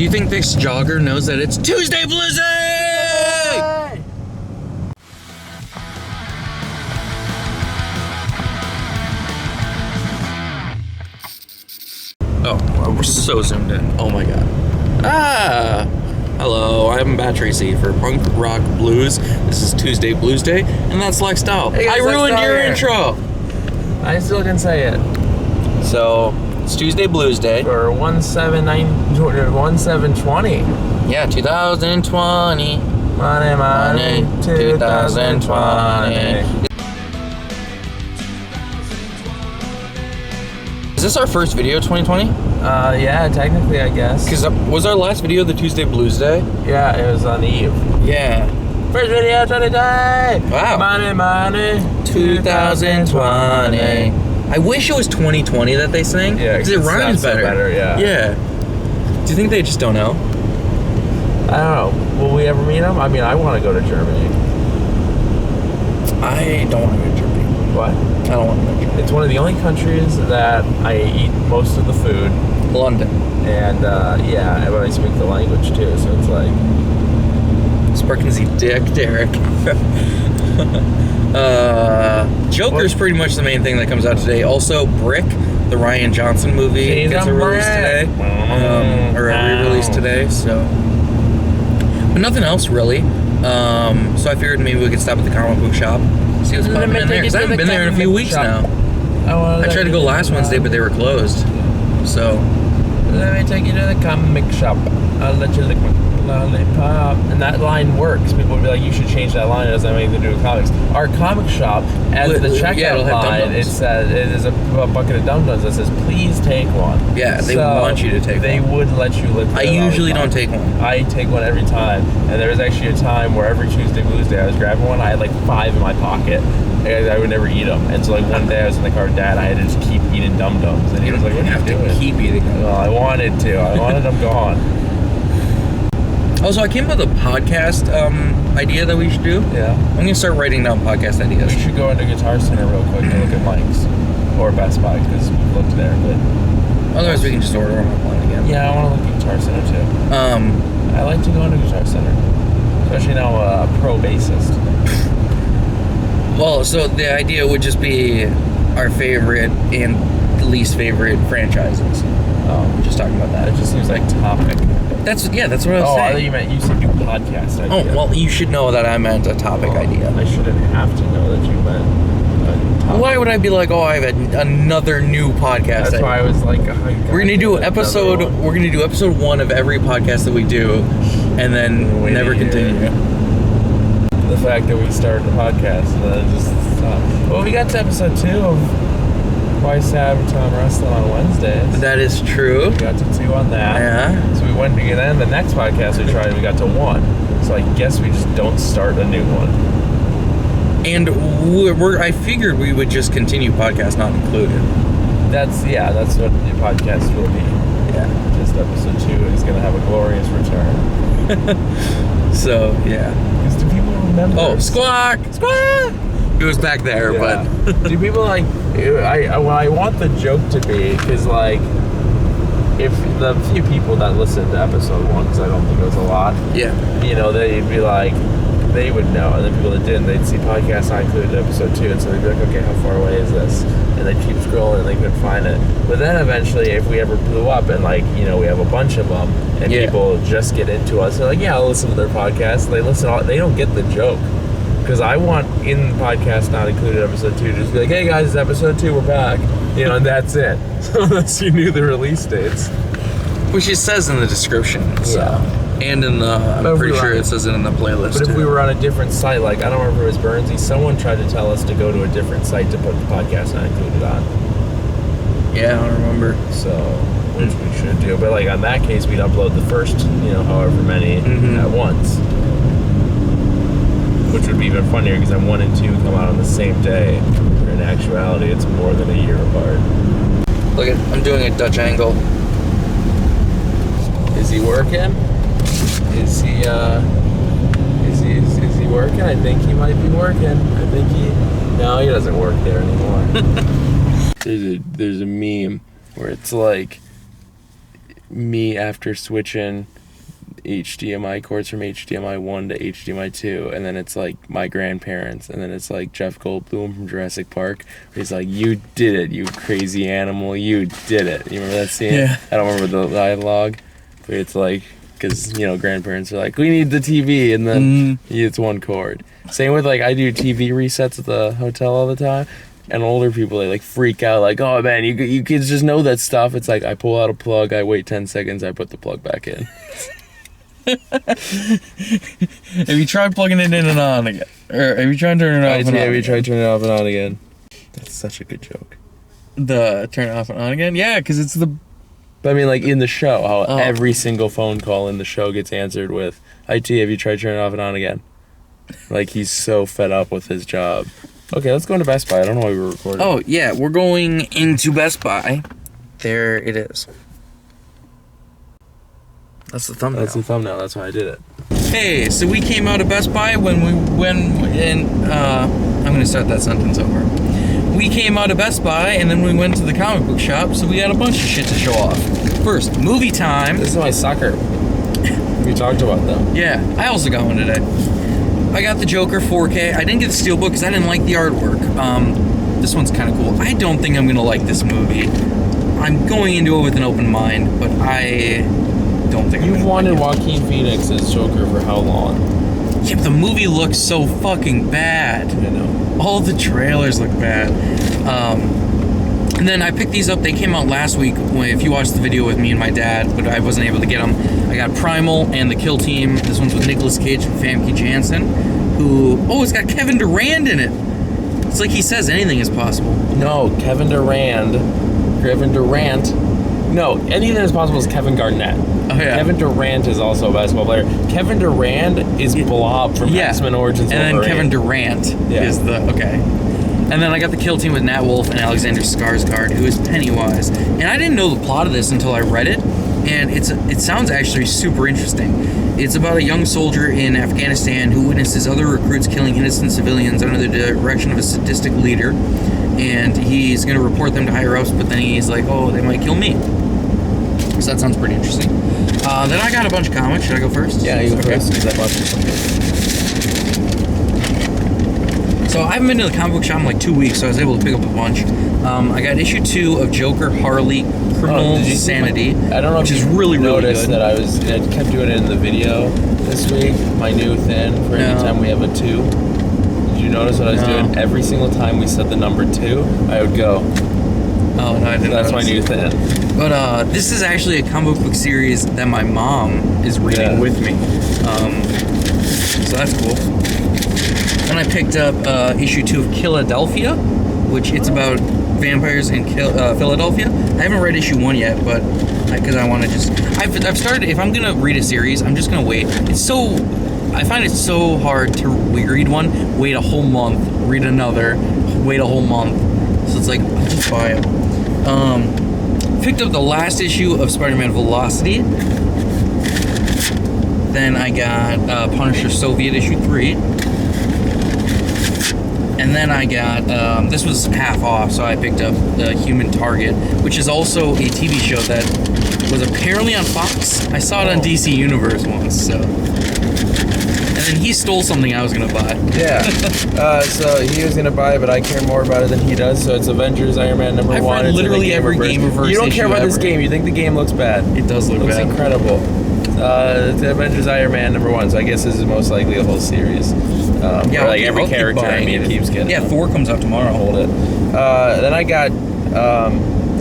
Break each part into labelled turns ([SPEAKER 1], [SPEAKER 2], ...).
[SPEAKER 1] Do you think this jogger knows that it's Tuesday BlusDay? Oh, we're so zoomed in. Oh my god. Hello, I'm Battery C for Punk Rock Blues. This is Tuesday BlusDay, and that's Lex Dahl.
[SPEAKER 2] Hey guys,
[SPEAKER 1] I ruined your
[SPEAKER 2] here.
[SPEAKER 1] intro.
[SPEAKER 2] I still can say it.
[SPEAKER 1] So, it's Tuesday BlusDay.
[SPEAKER 2] For 1720.
[SPEAKER 1] Yeah, 2020.
[SPEAKER 2] Money, 2020.
[SPEAKER 1] Is this our first video of 2020?
[SPEAKER 2] Yeah, technically, I guess.
[SPEAKER 1] Because was our last video the Tuesday BlusDay?
[SPEAKER 2] Yeah, it was on Eve.
[SPEAKER 1] Yeah.
[SPEAKER 2] First video, 2020.
[SPEAKER 1] Wow.
[SPEAKER 2] Money,
[SPEAKER 1] 2020. I wish it was 2020 that they sing.
[SPEAKER 2] Yeah,
[SPEAKER 1] because it rhymes
[SPEAKER 2] so
[SPEAKER 1] better.
[SPEAKER 2] Yeah.
[SPEAKER 1] Yeah. Do you think they just don't know?
[SPEAKER 2] I don't know. Will we ever meet them? I mean, I want to go to Germany.
[SPEAKER 1] I don't want to go to Germany.
[SPEAKER 2] What?
[SPEAKER 1] I don't want to go to Germany.
[SPEAKER 2] It's one of the only countries that I eat most of the food.
[SPEAKER 1] London.
[SPEAKER 2] And yeah, but I speak the language too, so it's like...
[SPEAKER 1] Sparking Z dick, Derek. Joker's pretty much the main thing that comes out today. Also, Brick, the Ryan Johnson movie, gets a release today. Or a re-release today, so... But nothing else, really. So I figured maybe we could stop at the comic book shop, see what's popping in there. Because I haven't been there in a few weeks now. I tried to go last Wednesday, but they were closed. So...
[SPEAKER 2] Let me take you to the comic shop. I'll let you lick my lollipop. And that line works. People would be like, you should change that line. It doesn't have anything to do with comics. Our comic shop, as the checkout line, it says, it is a bucket of Dum-Dums that says, please take one.
[SPEAKER 1] Yeah, they want you to take one.
[SPEAKER 2] They would let you lick
[SPEAKER 1] I usually don't take one.
[SPEAKER 2] I take one every time. And there was actually a time where every Tuesday BlusDay I was grabbing one. I had like 5 in my pocket. I would never eat them. And so like one day I was in the car with Dad, I had to just keep eating Dum-Dums. And he was like, what are you doing?
[SPEAKER 1] Keep eating them.
[SPEAKER 2] Well, I wanted to. I wanted them gone.
[SPEAKER 1] Also, I came up with a podcast idea that we should do.
[SPEAKER 2] Yeah.
[SPEAKER 1] I'm going to start writing down podcast ideas.
[SPEAKER 2] We should go into Guitar Center real quick and look at mics. Or Best Buy, because we've looked there. But
[SPEAKER 1] otherwise, we can just order them online again.
[SPEAKER 2] yeah, I want to look at Guitar Center too. I like to go into Guitar Center. Especially now a pro bassist.
[SPEAKER 1] Well, so the idea would just be our favorite and least favorite franchises. Just talking about that.
[SPEAKER 2] It just seems like topic.
[SPEAKER 1] That's what I was saying.
[SPEAKER 2] I thought you meant you said new podcast idea.
[SPEAKER 1] Oh, well, you should know that I meant a topic idea.
[SPEAKER 2] I shouldn't have to know that you meant a topic.
[SPEAKER 1] Why would I be like, oh, I have another new podcast idea?
[SPEAKER 2] That's why I was like,
[SPEAKER 1] we're gonna do episode 1 of every podcast that we do, and then never continue.
[SPEAKER 2] The fact that we started the podcast and then it just stopped. Well, we got to episode 2 of Why Sad with Tom Wrestling on Wednesdays.
[SPEAKER 1] That is true.
[SPEAKER 2] We got to 2 on that.
[SPEAKER 1] Yeah.
[SPEAKER 2] So we went to get in. The next podcast we tried, we got to 1. So I guess we just don't start a new one.
[SPEAKER 1] And I figured we would just continue podcast not included.
[SPEAKER 2] That's what the podcast will be.
[SPEAKER 1] Yeah.
[SPEAKER 2] Just episode 2 is going to have a glorious return.
[SPEAKER 1] So, yeah.
[SPEAKER 2] Because do people remember?
[SPEAKER 1] Oh, squawk! Squawk! It was back there,
[SPEAKER 2] yeah.
[SPEAKER 1] but...
[SPEAKER 2] Do people like... I want the joke to be, because like, if the few people that listened to episode 1, because I don't think it was a lot,
[SPEAKER 1] yeah,
[SPEAKER 2] you know, they'd be like, they would know, and the people that didn't, they'd see podcast not included in episode 2, and so they'd be like, okay, how far away is this? And they'd keep scrolling, and they couldn't find it. But then eventually, if we ever blew up, and like, you know, we have a bunch of them, and people just get into us, they're like, yeah, I'll listen to their podcast. They they don't get the joke. Because I want, in the podcast not included episode 2, just be like, hey guys, it's episode 2, we're back. You know, and that's it. Unless you knew the release dates.
[SPEAKER 1] Which it says in the description. So.
[SPEAKER 2] Yeah.
[SPEAKER 1] And in the, I'm pretty sure it says it in the playlist.
[SPEAKER 2] But if we were on a different site, like, I don't remember if it was Burnsy, someone tried to tell us to go to a different site to put the podcast not included on.
[SPEAKER 1] Yeah, I don't remember.
[SPEAKER 2] So, which we should do. But like, on that case, we'd upload the first, you know, however many at once. Which would be even funnier because then 1 and 2 come out on the same day. In actuality, it's more than a year apart.
[SPEAKER 1] Look at, I'm doing a Dutch angle.
[SPEAKER 2] Is he working? Is he working? I think he might be working. No, he doesn't work there anymore. There's a meme where it's like, me after switching HDMI cords from HDMI 1 to HDMI 2, and then it's like my grandparents, and then it's like Jeff Goldblum from Jurassic Park. He's like, "You did it, you crazy animal, you did it." You remember that scene?
[SPEAKER 1] Yeah.
[SPEAKER 2] I don't remember the dialogue, but it's like, because, you know, grandparents are like, "We need the TV," and then it's one cord. Same with, like, I do TV resets at the hotel all the time, and older people, they like freak out, like, "Oh man, you kids just know that stuff." It's like, I pull out a plug, I wait 10 seconds, I put the plug back in.
[SPEAKER 1] Have you tried plugging it in and on again? Or have you tried turning it off and on?
[SPEAKER 2] Have you tried turning it off and on again? That's such a good joke.
[SPEAKER 1] The turn it off and on again? Yeah, because it's the...
[SPEAKER 2] But I mean, like, in the show, how every single phone call in the show gets answered with, "IT, have you tried turning it off and on again?" Like, he's so fed up with his job. Okay, let's go into Best Buy. I don't know why we were recording.
[SPEAKER 1] Oh, yeah, we're going into Best Buy. There it is. That's the thumbnail.
[SPEAKER 2] That's the thumbnail. That's why I did it.
[SPEAKER 1] Hey, so we came out of Best Buy I'm going to start that sentence over. We came out of Best Buy, and then we went to the comic book shop, so we got a bunch of shit to show off. First, movie time.
[SPEAKER 2] This is my sucker. We talked about them.
[SPEAKER 1] Yeah, I also got one today. I got the Joker 4K. I didn't get the Steelbook because I didn't like the artwork. This one's kind of cool. I don't think I'm going to like this movie. I'm going into it with an open mind, but I don't think
[SPEAKER 2] You've wanted
[SPEAKER 1] like
[SPEAKER 2] Joaquin Phoenix as Joker for how long?
[SPEAKER 1] Yeah, but the movie looks so fucking bad.
[SPEAKER 2] I know.
[SPEAKER 1] All the trailers look bad. And then I picked these up. They came out last week. If you watched the video with me and my dad, but I wasn't able to get them. I got Primal and The Kill Team. This one's with Nicolas Cage and Famke Janssen, who... Oh, it's got Kevin Durant in it. It's like he says anything is possible.
[SPEAKER 2] No, Kevin Durant. No, anything is possible is Kevin Garnett.
[SPEAKER 1] Oh, yeah.
[SPEAKER 2] Kevin Durant is also a basketball player. Kevin Durant is Blob from X-Men Origins
[SPEAKER 1] and
[SPEAKER 2] Wolverine.
[SPEAKER 1] then Kevin Durant is the... Okay. And then I got The Kill Team with Nat Wolff and Alexander Skarsgård, who is Pennywise. And I didn't know the plot of this until I read it, and it sounds actually super interesting. It's about a young soldier in Afghanistan who witnesses other recruits killing innocent civilians under the direction of a sadistic leader, and he's going to report them to higher-ups, but then he's like, oh, they might kill me. So that sounds pretty interesting. Then I got a bunch of comics. Should I go first?
[SPEAKER 2] Yeah, you go first, because I bought you something.
[SPEAKER 1] So I haven't been to the comic book shop in like 2 weeks, so I was able to pick up a bunch. I got issue 2 of Joker Harley Criminal Sanity,
[SPEAKER 2] I don't know
[SPEAKER 1] which
[SPEAKER 2] if
[SPEAKER 1] is really
[SPEAKER 2] noticed
[SPEAKER 1] good.
[SPEAKER 2] That I kept doing it in the video this week. My new thing for any time we have a 2. Did you notice what I was doing? Every single time we said the number 2, I would go.
[SPEAKER 1] Oh no, I didn't.
[SPEAKER 2] That's my new thing.
[SPEAKER 1] But this is actually a comic book series that my mom is reading with me. So that's cool. Then I picked up issue 2 of Philadelphia, which it's about vampires in Philadelphia. I haven't read issue 1 yet, but because I want to just... I've started... If I'm going to read a series, I'm just going to wait. I find it so hard to read one, wait a whole month, read another, wait a whole month. So it's like, I'll just buy it. Picked up the last issue of Spider-Man Velocity. Then I got Punisher Soviet issue 3. And then I got, this was half off, so I picked up the Human Target, which is also a TV show that was apparently on Fox. I saw it on DC Universe once, so. And then he stole something I was going to buy. Yeah.
[SPEAKER 2] So he was going to buy it, but I care more about it than he does, so it's Avengers Iron Man #1.
[SPEAKER 1] I've read literally every Gameverse.
[SPEAKER 2] You don't care about this game. You think the game looks bad.
[SPEAKER 1] It does look bad.
[SPEAKER 2] It looks incredible. It's Avengers Iron Man #1, so I guess this is most likely a whole series.
[SPEAKER 1] Yeah,
[SPEAKER 2] like every character keeps getting.
[SPEAKER 1] Yeah, 4 comes out tomorrow.
[SPEAKER 2] Hold it. Then I got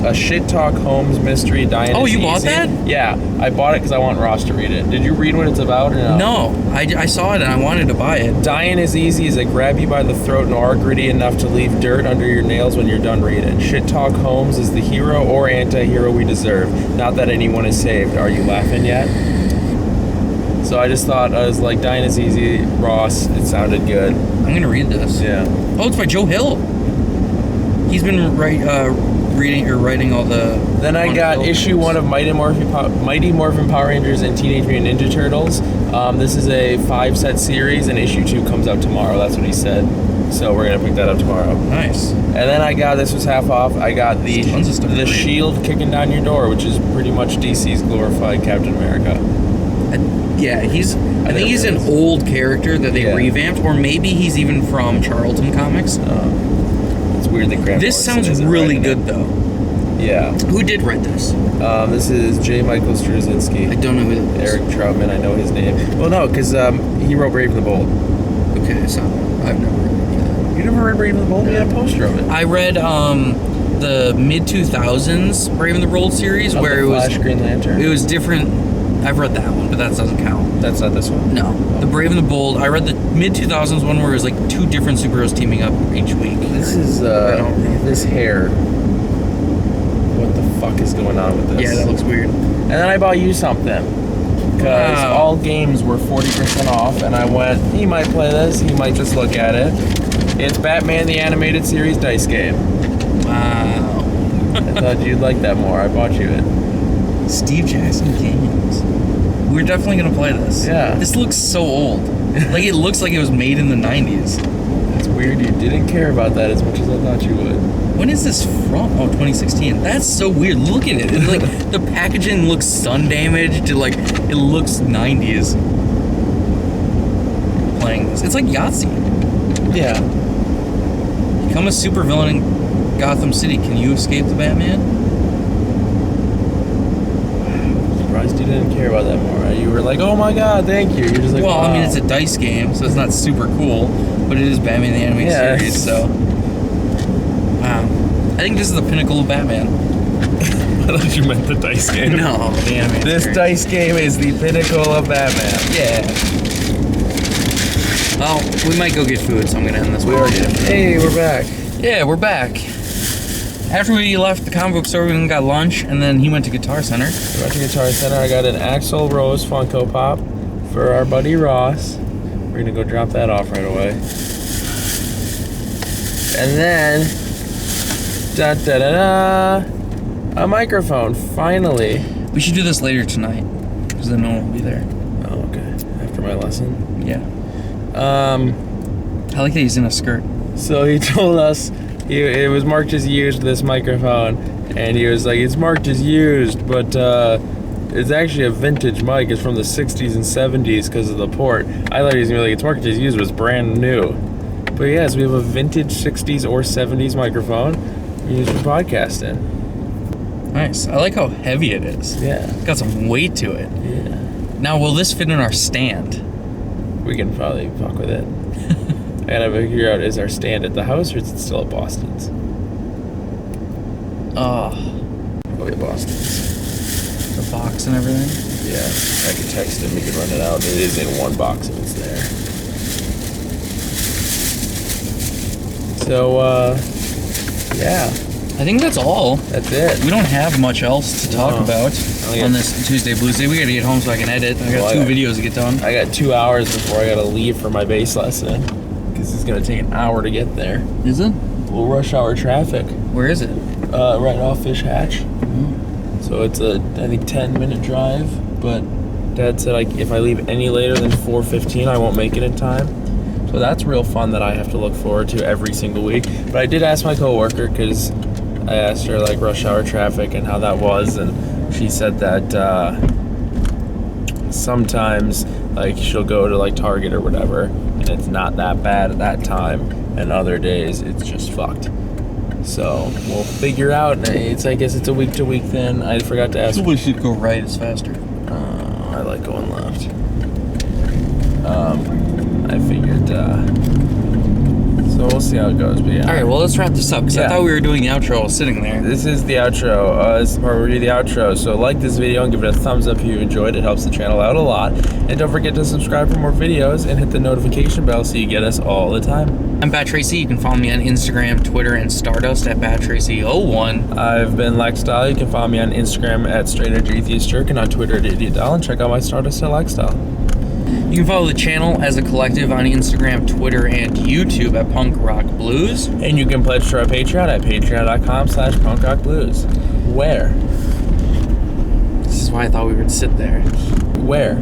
[SPEAKER 2] a Shit Talk Holmes mystery. Dying
[SPEAKER 1] Oh,
[SPEAKER 2] is
[SPEAKER 1] you
[SPEAKER 2] easy.
[SPEAKER 1] bought that?
[SPEAKER 2] Yeah, I bought it because I want Ross to read it. Did you read what it's about or no?
[SPEAKER 1] No, I saw it and I wanted to buy it.
[SPEAKER 2] Dying is easy as I grab you by the throat and are gritty enough to leave dirt under your nails when you're done reading. Shit Talk Holmes is the hero or anti-hero we deserve. Not that anyone is saved. Are you laughing yet? So I just thought, I was like, Dying is easy, Ross, it sounded good.
[SPEAKER 1] I'm going to read this.
[SPEAKER 2] Yeah.
[SPEAKER 1] Oh, it's by Joe Hill. He's been writing all the...
[SPEAKER 2] Then I got issue 1 of Mighty Morphin Power Rangers and Teenage Mutant Ninja Turtles. This is a 5-set series, and issue 2 comes out tomorrow. That's what he said. So we're gonna pick that up tomorrow.
[SPEAKER 1] Nice.
[SPEAKER 2] And then I got, this was half off, I got the Shield Kicking Down Your Door, which is pretty much DC's glorified Captain America.
[SPEAKER 1] Yeah, I think he's an old character that they revamped, or maybe he's even from Charlton Comics.
[SPEAKER 2] It's weird that Grant
[SPEAKER 1] This
[SPEAKER 2] Morrison
[SPEAKER 1] sounds
[SPEAKER 2] isn't
[SPEAKER 1] really
[SPEAKER 2] writing
[SPEAKER 1] good,
[SPEAKER 2] it.
[SPEAKER 1] though.
[SPEAKER 2] Yeah.
[SPEAKER 1] Who did write this?
[SPEAKER 2] This is J. Michael Straczynski.
[SPEAKER 1] I don't know who that is.
[SPEAKER 2] Eric Troutman, I know his name. Well, no, because he wrote Brave and the Bold.
[SPEAKER 1] Okay, so I've never read that.
[SPEAKER 2] You never read Brave and the Bold? We had a poster of it.
[SPEAKER 1] I read the mid-2000s Brave and the Bold series, where it was
[SPEAKER 2] Flash Green Lantern.
[SPEAKER 1] It was different. I've read that one, but that doesn't count.
[SPEAKER 2] That's not this one?
[SPEAKER 1] No. The Brave and the Bold. I read the mid-2000s one where it was like 2 different superheroes teaming up each week.
[SPEAKER 2] This is, this hair. What the fuck is going on with this?
[SPEAKER 1] Yeah, that looks weird.
[SPEAKER 2] And then I bought you something. Because all games were 40% off, and I went, he might play this, he might just look at it. It's Batman the Animated Series dice game.
[SPEAKER 1] Wow.
[SPEAKER 2] I thought you'd like that more. I bought you it.
[SPEAKER 1] Steve Jackson Games. We're definitely going to play this.
[SPEAKER 2] Yeah.
[SPEAKER 1] This looks so old. Like, it looks like it was made in the 90s.
[SPEAKER 2] It's weird you didn't care about that as much as I thought you would.
[SPEAKER 1] When is this from? Oh, 2016. That's so weird. Look at it. It's like the packaging looks sun damaged. Like it looks 90s. Playing this, it's like Yahtzee.
[SPEAKER 2] Yeah.
[SPEAKER 1] Become a supervillain in Gotham City. Can you escape the Batman?
[SPEAKER 2] I'm surprised you didn't care about that more. You were like, oh my god, thank you. You're just like,
[SPEAKER 1] well,
[SPEAKER 2] wow.
[SPEAKER 1] I mean, it's a dice game, so it's not super cool, but it is Batman the Animated Series, so. Wow. I think this is the pinnacle of Batman.
[SPEAKER 2] I thought you meant the dice game.
[SPEAKER 1] No, the animated
[SPEAKER 2] This
[SPEAKER 1] series.
[SPEAKER 2] dice game is the pinnacle of Batman.
[SPEAKER 1] Yeah. Well, we might go get food, so I'm gonna end this.
[SPEAKER 2] We are good. Hey, we're back.
[SPEAKER 1] Yeah, we're back. After we left the comic book store, we got lunch, and then he went to Guitar Center.
[SPEAKER 2] We went to Guitar Center. I got an Axl Rose Funko Pop for our buddy Ross. We're gonna go drop that off right away. And then, a microphone, finally.
[SPEAKER 1] We should do this later tonight, because then no one will be there.
[SPEAKER 2] Oh, okay. After my lesson.
[SPEAKER 1] Yeah. I like that he's in a skirt.
[SPEAKER 2] So he told us it was marked as used, this microphone, and he was like, it's marked as used, but it's actually a vintage mic. It's from the 60s and 70s because of the port. I thought he was gonna be like, it's marked as used, but it's brand new. But yes, we have a vintage 60s or 70s microphone we use for podcasting.
[SPEAKER 1] Nice. I like how heavy it is.
[SPEAKER 2] Yeah.
[SPEAKER 1] It's got some weight to it.
[SPEAKER 2] Yeah.
[SPEAKER 1] Now, will this fit in our stand?
[SPEAKER 2] We can probably fuck with it. I gotta figure out, is our stand at the house or is it still at Boston's?
[SPEAKER 1] Oh,
[SPEAKER 2] Probably at Boston's.
[SPEAKER 1] the box and everything.
[SPEAKER 2] Yeah, I could text him, we could run it out. It is in one box if it's there. So, yeah.
[SPEAKER 1] I think that's all.
[SPEAKER 2] That's it.
[SPEAKER 1] We don't have much else to talk about
[SPEAKER 2] yeah.
[SPEAKER 1] on this Tuesday BlusDay. We gotta get home so I can edit. I got
[SPEAKER 2] Well,
[SPEAKER 1] 2 videos to get done.
[SPEAKER 2] I got 2 hours before I gotta leave for my bass lesson. Because it's gonna take an hour to get there.
[SPEAKER 1] Is it?
[SPEAKER 2] Well, rush hour traffic.
[SPEAKER 1] Where is it?
[SPEAKER 2] Right off Fish Hatch.
[SPEAKER 1] Mm.
[SPEAKER 2] So it's a, I think, 10-minute drive. But Dad said if I leave any later than 4:15, I won't make it in time. So that's real fun that I have to look forward to every single week. But I did ask my coworker, because I asked her like rush hour traffic and how that was, and she said that sometimes like she'll go to like Target or whatever, and it's not that bad at that time, and other days it's just fucked. So we'll figure out. I guess it's a week to week thing. I forgot to ask.
[SPEAKER 1] Somebody should go right. It's faster.
[SPEAKER 2] I like going left. I figured. So we'll see how it goes. But yeah.
[SPEAKER 1] All right. Well, let's wrap this up because I
[SPEAKER 2] Yeah.
[SPEAKER 1] thought we were doing the outro while sitting there.
[SPEAKER 2] This is the outro. This is the part where we do the outro. So like this video and give it a thumbs up if you enjoyed it. It helps the channel out a lot. And don't forget to subscribe for more videos and hit the notification bell so you get us all the time.
[SPEAKER 1] I'm Bat Tracy. You can follow me on Instagram, Twitter, and Stardust at BatTracy01.
[SPEAKER 2] I've been Lexstyle. You can follow me on Instagram at StraightEdgeAtheistJerk and on Twitter at IdiotDoll, and check out my Stardust at Lexstyle.
[SPEAKER 1] You can follow the channel as a collective on Instagram, Twitter, and YouTube at Punk Rock Blues.
[SPEAKER 2] And you can pledge to our Patreon at patreon.com/punkrockblues. Where?
[SPEAKER 1] This is why I thought we would sit there.
[SPEAKER 2] Where?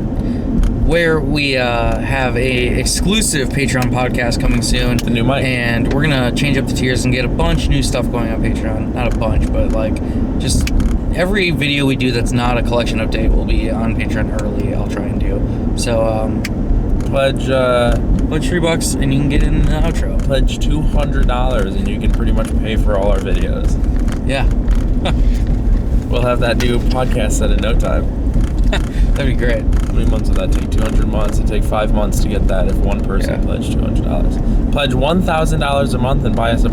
[SPEAKER 1] where we have a exclusive Patreon podcast coming soon.
[SPEAKER 2] The new mic.
[SPEAKER 1] And we're going to change up the tiers and get a bunch of new stuff going on Patreon. Not a bunch, but like just every video we do that's not a collection update will be on Patreon early. I'll try and do. So, pledge $3 and you can get in the outro.
[SPEAKER 2] Pledge $200 and you can pretty much pay for all our videos.
[SPEAKER 1] Yeah.
[SPEAKER 2] We'll have that new podcast set in no time.
[SPEAKER 1] That'd be great.
[SPEAKER 2] How many months would that take? 200 months. It'd take 5 months to get that if one person pledged $200. Pledge $1,000 a month and buy us a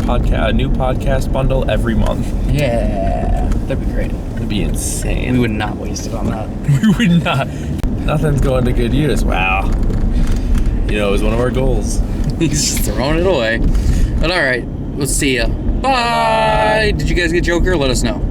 [SPEAKER 2] new podcast bundle every month.
[SPEAKER 1] Yeah. That'd be great.
[SPEAKER 2] It'd be insane.
[SPEAKER 1] We would not waste it on that.
[SPEAKER 2] We would not. Nothing's going to good use. Wow. You know, it was one of our goals.
[SPEAKER 1] He's just throwing it away. But all right, we'll see ya. Bye. Did you guys get Joker? Let us know.